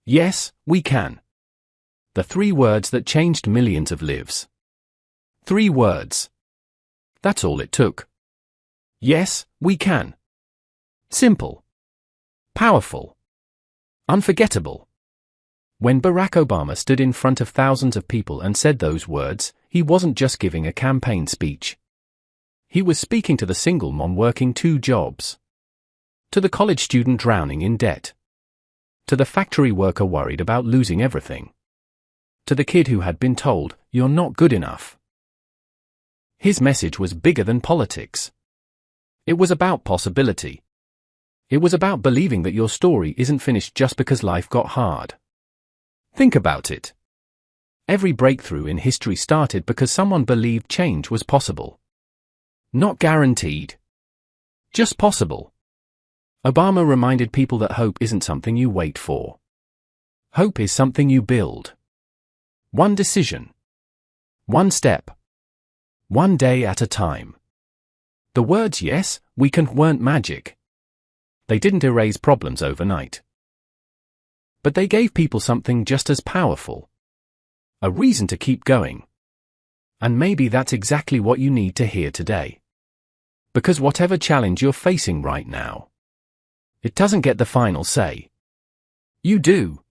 Yes, we can. The 3 words that changed millions of lives. 3 words. That's all it took. Yes, we can. Simple. Powerful. Unforgettable. When Barack Obama stood in front of thousands of people and said those words, he wasn't just giving a campaign speech. He was speaking to the single mom working 2 jobs. To the college student drowning in debt. To the factory worker worried about losing everything. To the kid who had been told, "You're not good enough." His message was bigger than politics. It was about possibility. It was about believing that your story isn't finished just because life got hard. Think about it. Every breakthrough in history started because someone believed change was possible. Not guaranteed. Just possible. Obama reminded people that hope isn't something you wait for. Hope is something you build. One decision. One step. One day at a time. The words "yes, we can" weren't magic. They didn't erase problems overnight. But they gave people something just as powerful. A reason to keep going. And maybe that's exactly what you need to hear today. Because whatever challenge you're facing right now, it doesn't get the final say. You do.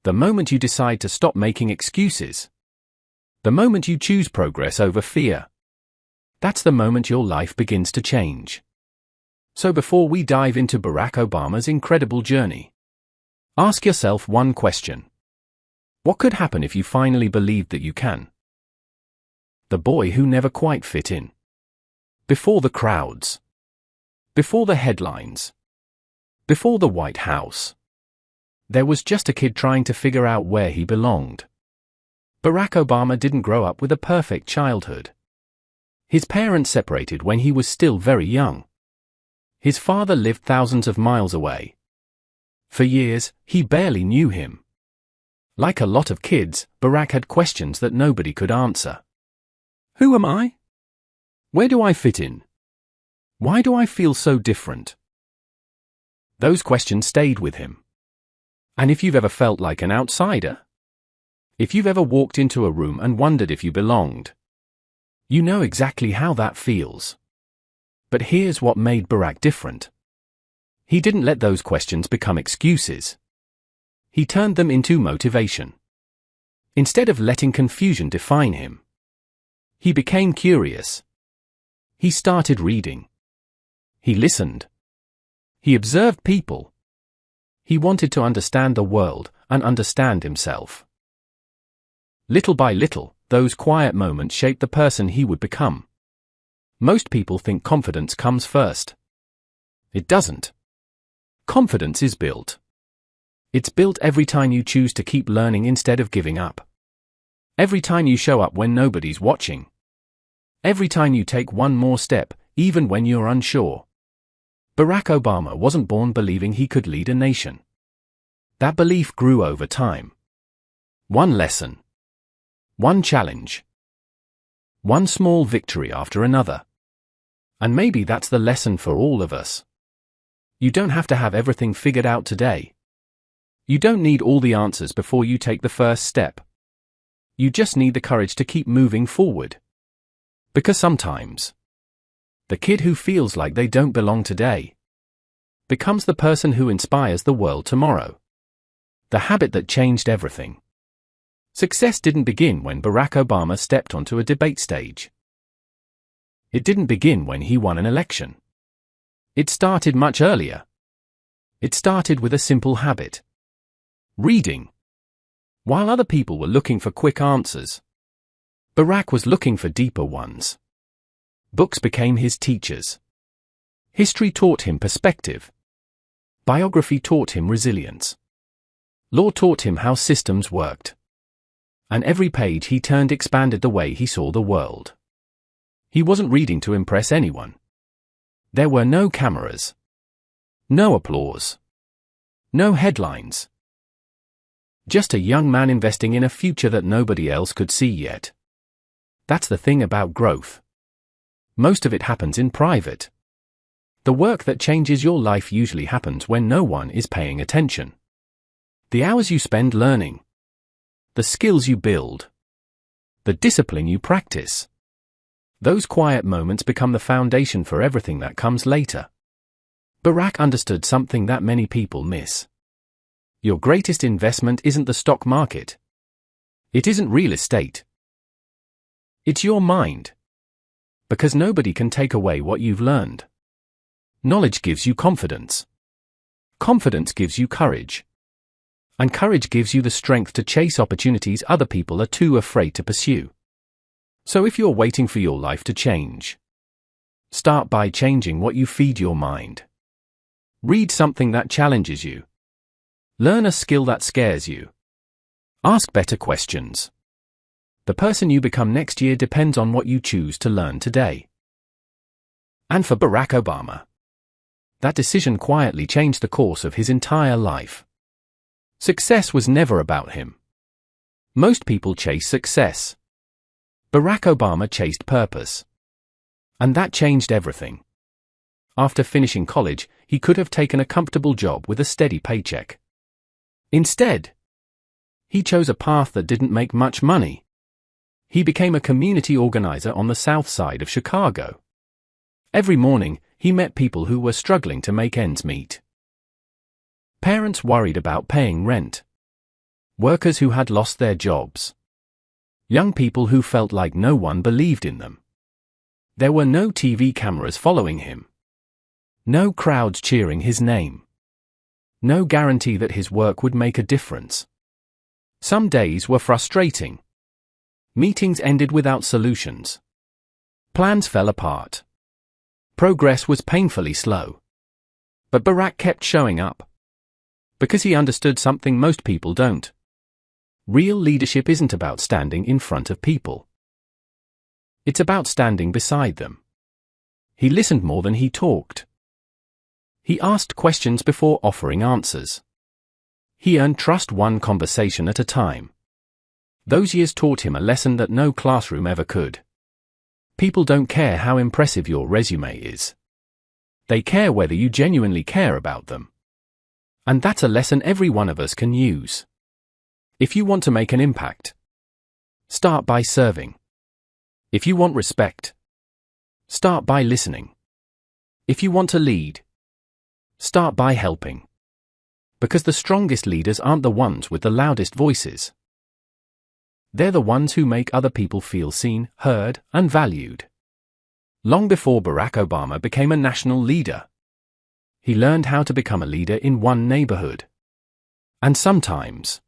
The moment you decide to stop making excuses. The moment you choose progress over fear. That's the moment your life begins to change. So before we dive into Barack Obama's incredible journey, ask yourself one question. What could happen if you finally believed that you can? The boy who never quite fit in. Before the crowds. Before the headlines. Before the White House. There was just a kid trying to figure out where he belonged. Barack Obama didn't grow up with a perfect childhood. His parents separated when he was still very young. His father lived thousands of miles away. For years, he barely knew him. Like a lot of kids, Barack had questions that nobody could answer. Who am I? Where do I fit in? Why do I feel so different? Those questions stayed with him. And if you've ever felt like an outsider, if you've ever walked into a room and wondered if you belonged, you know exactly how that feels. But here's what made Barack different. He didn't let those questions become excuses. He turned them into motivation. Instead of letting confusion define him, he became curious. He started reading. He listened. He observed people. He wanted to understand the world and understand himself. Little by little, those quiet moments shaped the person he would become. Most people think confidence comes first. It doesn't. Confidence is built. It's built every time you choose to keep learning instead of giving up. Every time you show up when nobody's watching. Every time you take one more step, even when you're unsure. Barack Obama wasn't born believing he could lead a nation. That belief grew over time. One lesson. One challenge. One small victory after another. And maybe that's the lesson for all of us. You don't have to have everything figured out today. You don't need all the answers before you take the first step. You just need the courage to keep moving forward. Because sometimes, the kid who feels like they don't belong today becomes the person who inspires the world tomorrow. The habit that changed everything. Success didn't begin when Barack Obama stepped onto a debate stage. It didn't begin when he won an election. It started much earlier. It started with a simple habit. Reading. While other people were looking for quick answers, Barack was looking for deeper ones. Books became his teachers. History taught him perspective. Biography taught him resilience. Law taught him how systems worked. And every page he turned expanded the way he saw the world. He wasn't reading to impress anyone. There were no cameras. No applause. No headlines. Just a young man investing in a future that nobody else could see yet. That's the thing about growth. Most of it happens in private. The work that changes your life usually happens when no one is paying attention. The hours you spend learning. The skills you build. The discipline you practice. Those quiet moments become the foundation for everything that comes later. Barack understood something that many people miss. Your greatest investment isn't the stock market. It isn't real estate. It's your mind. Because nobody can take away what you've learned. Knowledge gives you confidence. Confidence gives you courage. And courage gives you the strength to chase opportunities other people are too afraid to pursue. So if you're waiting for your life to change, start by changing what you feed your mind. Read something that challenges you. Learn a skill that scares you. Ask better questions. The person you become next year depends on what you choose to learn today. And for Barack Obama, that decision quietly changed the course of his entire life. Success was never about him. Most people chase success. Barack Obama chased purpose. And that changed everything. After finishing college, he could have taken a comfortable job with a steady paycheck. Instead, he chose a path that didn't make much money. He became a community organizer on the south side of Chicago. Every morning, he met people who were struggling to make ends meet. Parents worried about paying rent. Workers who had lost their jobs. Young people who felt like no one believed in them. There were no TV cameras following him. No crowds cheering his name. No guarantee that his work would make a difference. Some days were frustrating. Meetings ended without solutions. Plans fell apart. Progress was painfully slow. But Barack kept showing up. Because he understood something most people don't. Real leadership isn't about standing in front of people. It's about standing beside them. He listened more than he talked. He asked questions before offering answers. He earned trust one conversation at a time. Those years taught him a lesson that no classroom ever could. People don't care how impressive your resume is. They care whether you genuinely care about them. And that's a lesson every one of us can use. If you want to make an impact, start by serving. If you want respect, start by listening. If you want to lead, start by helping. Because the strongest leaders aren't the ones with the loudest voices. They're the ones who make other people feel seen, heard, and valued. Long before Barack Obama became a national leader, he learned how to become a leader in one neighborhood. And sometimes,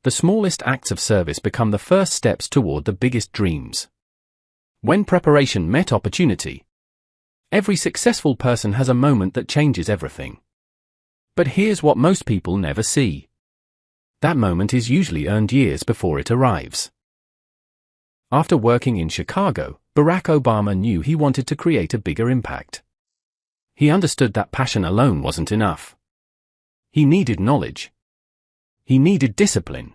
the smallest acts of service become the first steps toward the biggest dreams. When preparation met opportunity, every successful person has a moment that changes everything. But here's what most people never see. That moment is usually earned years before it arrives. After working in Chicago, Barack Obama knew he wanted to create a bigger impact. He understood that passion alone wasn't enough. He needed knowledge. He needed discipline.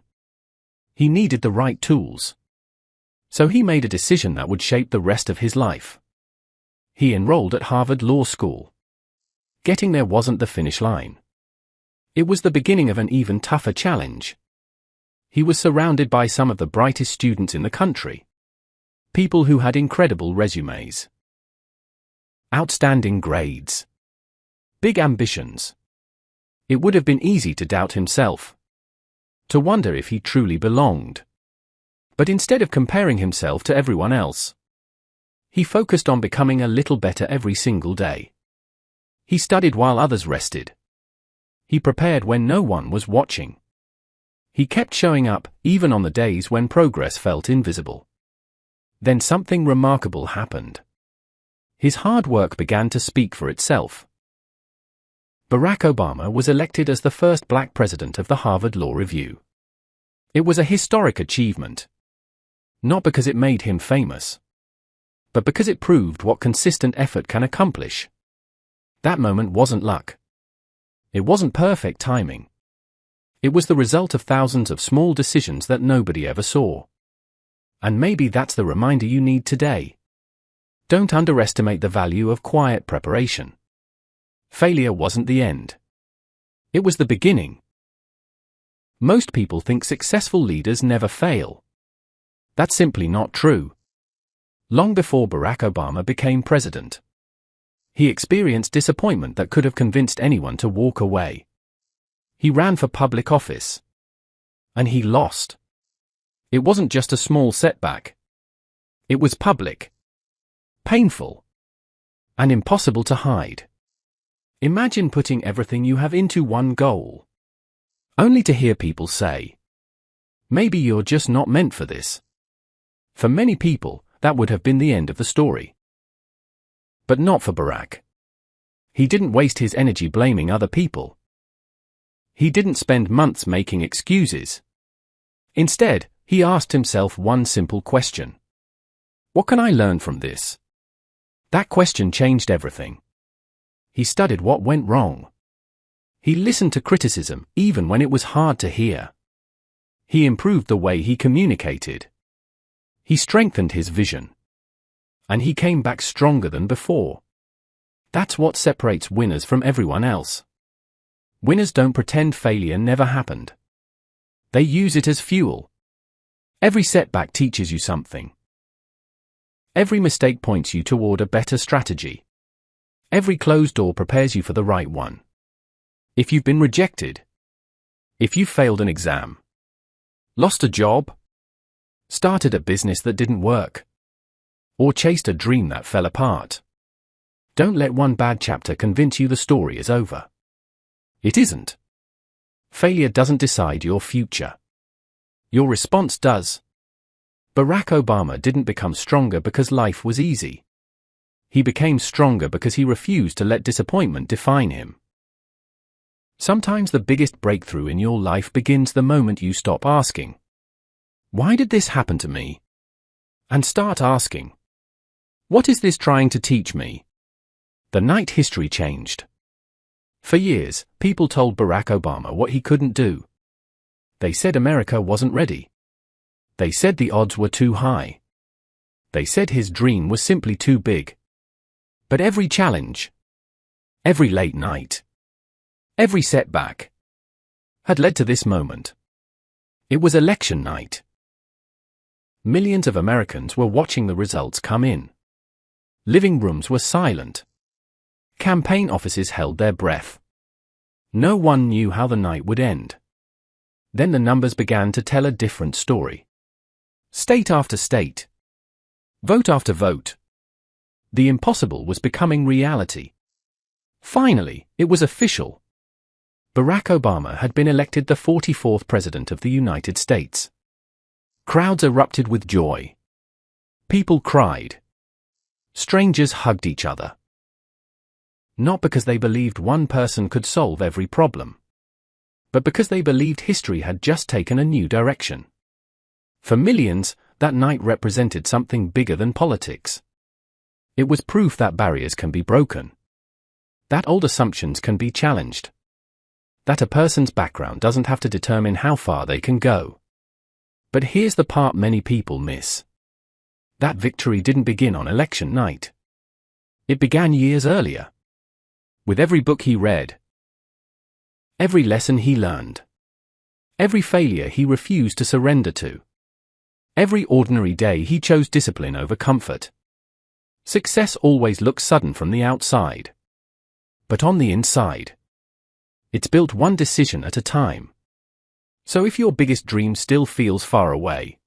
He needed the right tools. So he made a decision that would shape the rest of his life. He enrolled at Harvard Law School. Getting there wasn't the finish line. It was the beginning of an even tougher challenge. He was surrounded by some of the brightest students in the country. People who had incredible resumes. Outstanding grades. Big ambitions. It would have been easy to doubt himself. To wonder if he truly belonged. But instead of comparing himself to everyone else, he focused on becoming a little better every single day. He studied while others rested. He prepared when no one was watching. He kept showing up, even on the days when progress felt invisible. Then something remarkable happened. His hard work began to speak for itself. Barack Obama was elected as the first black president of the Harvard Law Review. It was a historic achievement. Not because it made him famous, but because it proved what consistent effort can accomplish. That moment wasn't luck. It wasn't perfect timing. It was the result of thousands of small decisions that nobody ever saw. And maybe that's the reminder you need today. Don't underestimate the value of quiet preparation. Failure wasn't the end. It was the beginning. Most people think successful leaders never fail. That's simply not true. Long before Barack Obama became president, he experienced disappointment that could have convinced anyone to walk away. He ran for public office. And he lost. It wasn't just a small setback. It was public, painful, and impossible to hide. Imagine putting everything you have into one goal, only to hear people say, "Maybe you're just not meant for this." For many people, that would have been the end of the story. But not for Barack. He didn't waste his energy blaming other people. He didn't spend months making excuses. Instead, he asked himself one simple question. What can I learn from this? That question changed everything. He studied what went wrong. He listened to criticism, even when it was hard to hear. He improved the way he communicated. He strengthened his vision. And he came back stronger than before. That's what separates winners from everyone else. Winners don't pretend failure never happened. They use it as fuel. Every setback teaches you something. Every mistake points you toward a better strategy. Every closed door prepares you for the right one. If you've been rejected, if you failed an exam, lost a job, started a business that didn't work, or chased a dream that fell apart, don't let one bad chapter convince you the story is over. It isn't. Failure doesn't decide your future. Your response does. Barack Obama didn't become stronger because life was easy. He became stronger because he refused to let disappointment define him. Sometimes the biggest breakthrough in your life begins the moment you stop asking, "Why did this happen to me?" and start asking, "What is this trying to teach me?" The night history changed. For years, people told Barack Obama what he couldn't do. They said America wasn't ready. They said the odds were too high. They said his dream was simply too big. But every challenge, every late night, every setback had led to this moment. It was election night. Millions of Americans were watching the results come in. Living rooms were silent. Campaign offices held their breath. No one knew how the night would end. Then the numbers began to tell a different story. State after state, vote after vote. The impossible was becoming reality. Finally, it was official. Barack Obama had been elected the 44th President of the United States. Crowds erupted with joy. People cried. Strangers hugged each other. Not because they believed one person could solve every problem, but because they believed history had just taken a new direction. For millions, that night represented something bigger than politics. It was proof that barriers can be broken, that old assumptions can be challenged, that a person's background doesn't have to determine how far they can go. But here's the part many people miss. That victory didn't begin on election night. It began years earlier. With every book he read, every lesson he learned, every failure he refused to surrender to, every ordinary day he chose discipline over comfort. Success always looks sudden from the outside. But on the inside, it's built one decision at a time. So if your biggest dream still feels far away,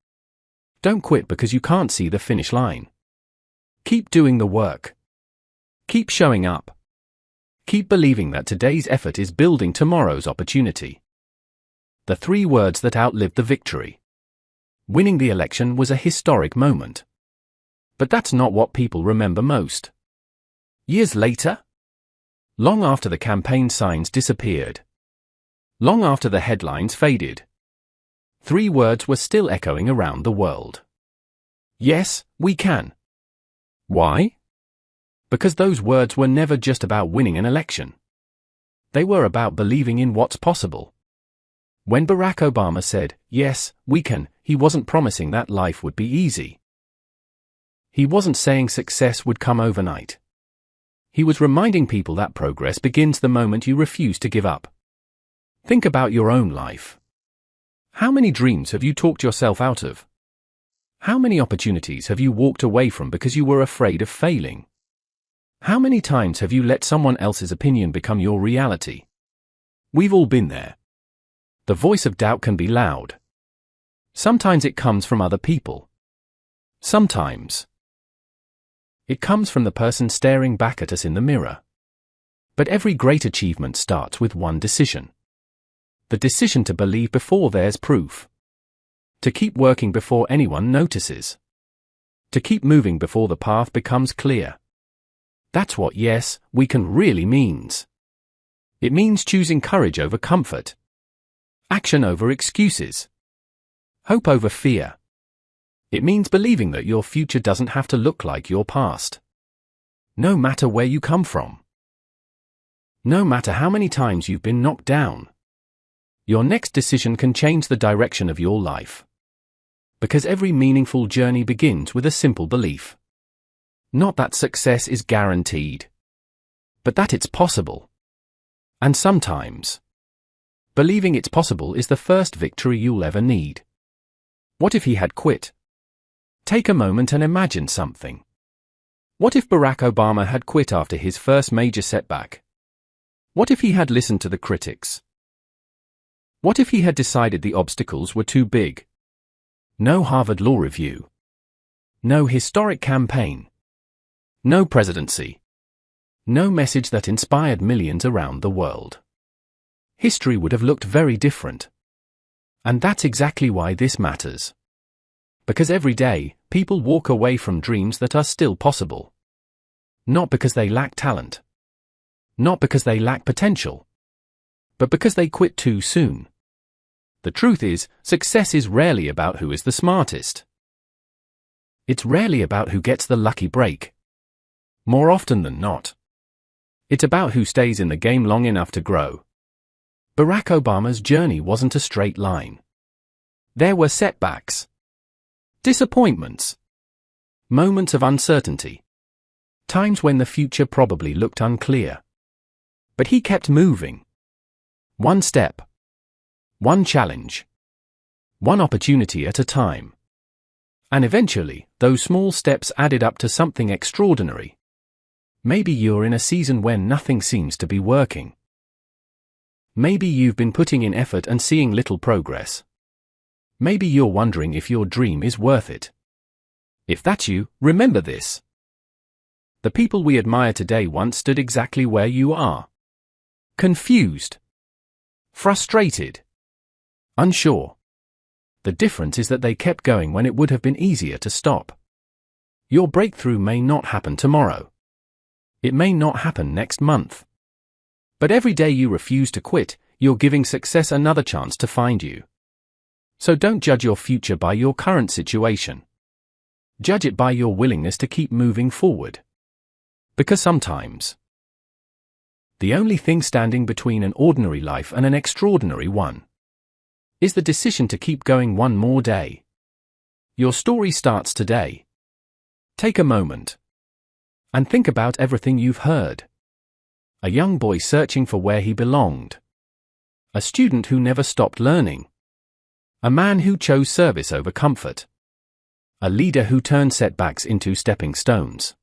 don't quit because you can't see the finish line. Keep doing the work. Keep showing up. Keep believing that today's effort is building tomorrow's opportunity. The 3 words that outlived the victory. Winning the election was a historic moment. But that's not what people remember most. Years later, long after the campaign signs disappeared, long after the headlines faded, 3 words were still echoing around the world. Yes, we can. Why? Because those words were never just about winning an election. They were about believing in what's possible. When Barack Obama said, "Yes, we can," he wasn't promising that life would be easy. He wasn't saying success would come overnight. He was reminding people that progress begins the moment you refuse to give up. Think about your own life. How many dreams have you talked yourself out of? How many opportunities have you walked away from because you were afraid of failing? How many times have you let someone else's opinion become your reality? We've all been there. The voice of doubt can be loud. Sometimes it comes from other people. Sometimes it comes from the person staring back at us in the mirror. But every great achievement starts with one decision. The decision to believe before there's proof. To keep working before anyone notices. To keep moving before the path becomes clear. That's what yes, we can really means. It means choosing courage over comfort. Action over excuses. Hope over fear. It means believing that your future doesn't have to look like your past. No matter where you come from. No matter how many times you've been knocked down. Your next decision can change the direction of your life. Because every meaningful journey begins with a simple belief. Not that success is guaranteed, but that it's possible. And sometimes, believing it's possible is the first victory you'll ever need. What if he had quit? Take a moment and imagine something. What if Barack Obama had quit after his first major setback? What if he had listened to the critics? What if he had decided the obstacles were too big? No Harvard Law Review. No historic campaign. No presidency. No message that inspired millions around the world. History would have looked very different. And that's exactly why this matters. Because every day, people walk away from dreams that are still possible. Not because they lack talent. Not because they lack potential. But because they quit too soon. The truth is, success is rarely about who is the smartest. It's rarely about who gets the lucky break. More often than not. It's about who stays in the game long enough to grow. Barack Obama's journey wasn't a straight line. There were setbacks. Disappointments. Moments of uncertainty. Times when the future probably looked unclear. But he kept moving. One step. One challenge. One opportunity at a time. And eventually, those small steps added up to something extraordinary. Maybe you're in a season when nothing seems to be working. Maybe you've been putting in effort and seeing little progress. Maybe you're wondering if your dream is worth it. If that's you, remember this. The people we admire today once stood exactly where you are. Confused. Frustrated. Unsure. The difference is that they kept going when it would have been easier to stop. Your breakthrough may not happen tomorrow. It may not happen next month. But every day you refuse to quit, you're giving success another chance to find you. So don't judge your future by your current situation. Judge it by your willingness to keep moving forward. Because sometimes, the only thing standing between an ordinary life and an extraordinary one is the decision to keep going one more day. Your story starts today. Take a moment and think about everything you've heard. A young boy searching for where he belonged. A student who never stopped learning. A man who chose service over comfort. A leader who turned setbacks into stepping stones.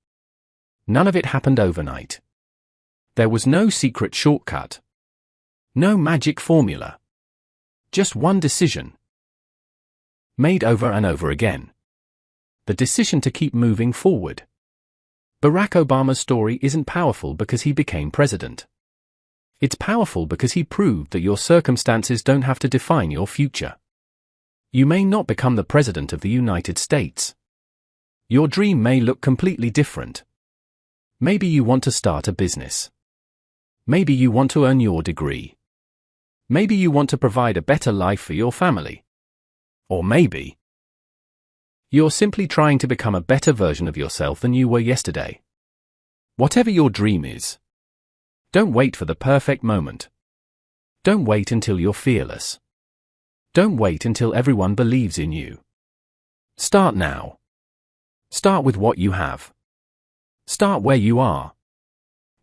None of it happened overnight. There was no secret shortcut. No magic formula. Just one decision. Made over and over again. The decision to keep moving forward. Barack Obama's story isn't powerful because he became president. It's powerful because he proved that your circumstances don't have to define your future. You may not become the president of the United States. Your dream may look completely different. Maybe you want to start a business. Maybe you want to earn your degree. Maybe you want to provide a better life for your family. Or maybe you're simply trying to become a better version of yourself than you were yesterday. Whatever your dream is, don't wait for the perfect moment. Don't wait until you're fearless. Don't wait until everyone believes in you. Start now. Start with what you have. Start where you are.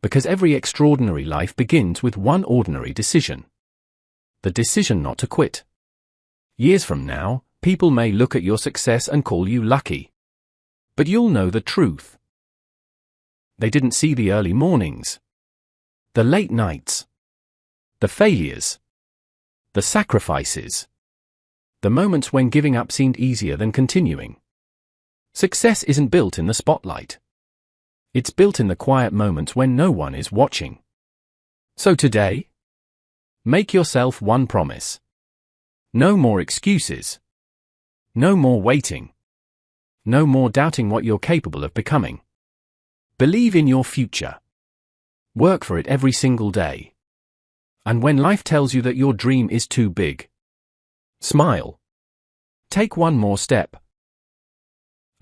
Because every extraordinary life begins with one ordinary decision. The decision not to quit. Years from now, people may look at your success and call you lucky. But you'll know the truth. They didn't see the early mornings, the late nights, the failures, the sacrifices, the moments when giving up seemed easier than continuing. Success isn't built in the spotlight. It's built in the quiet moments when no one is watching. So today, make yourself one promise. No more excuses. No more waiting. No more doubting what you're capable of becoming. Believe in your future. Work for it every single day. And when life tells you that your dream is too big, smile. Take one more step.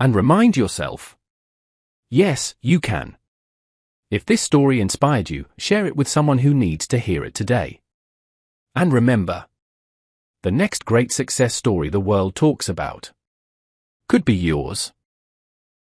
And remind yourself, yes, you can. If this story inspired you, share it with someone who needs to hear it today. And remember, the next great success story the world talks about could be yours.